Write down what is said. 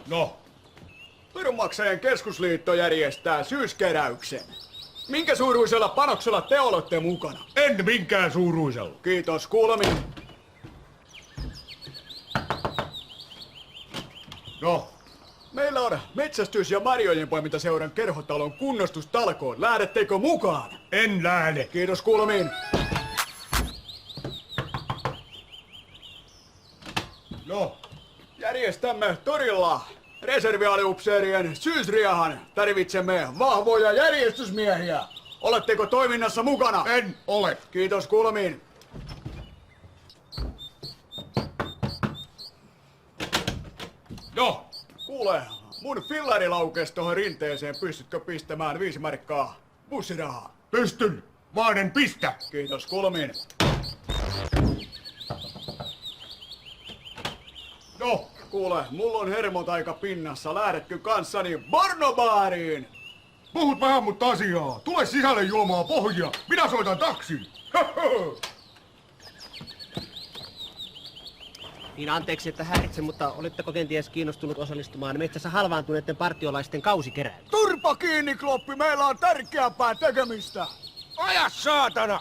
No, Veronmaksajien keskusliitto järjestää syyskeräyksen. Minkä suuruisella panoksella te olette mukana? en minkään suuruisella. Kiitos kuulemiin. No, Meillä on metsästys- ja marjojenpoimintaseuran kerhotalon kunnostustalkoon. Lähdettekö mukaan? en lähde. Kiitos kuulemiin. No, Järjestämme torilla reservialiupseerien syysriahan. Tarvitsemme vahvoja järjestysmiehiä. Oletteko toiminnassa mukana? en ole. Kiitos kuulemiin. No, Kuule, mun fillari laukesi tohon rinteeseen. Pystytkö pistämään 5 markkaa bussirahaa? pystyn. Vaan en pistä. Kiitos kuulemiin. No, Kuule, mulla on hermot aika pinnassa. Lähdetkö kanssani Bornobaariin? puhut vähän mutta asiaa. Tule sisälle juomaan pohjia. Minä soitan taksin. Niin anteeksi, että häiritsen, mutta oletteko kenties kiinnostunut osallistumaan metsässä halvaantuneiden partiolaisten kausikeräykseen? Turpa kiinni, Kloppi! Meillä on tärkeämpää tekemistä! Aja saatana!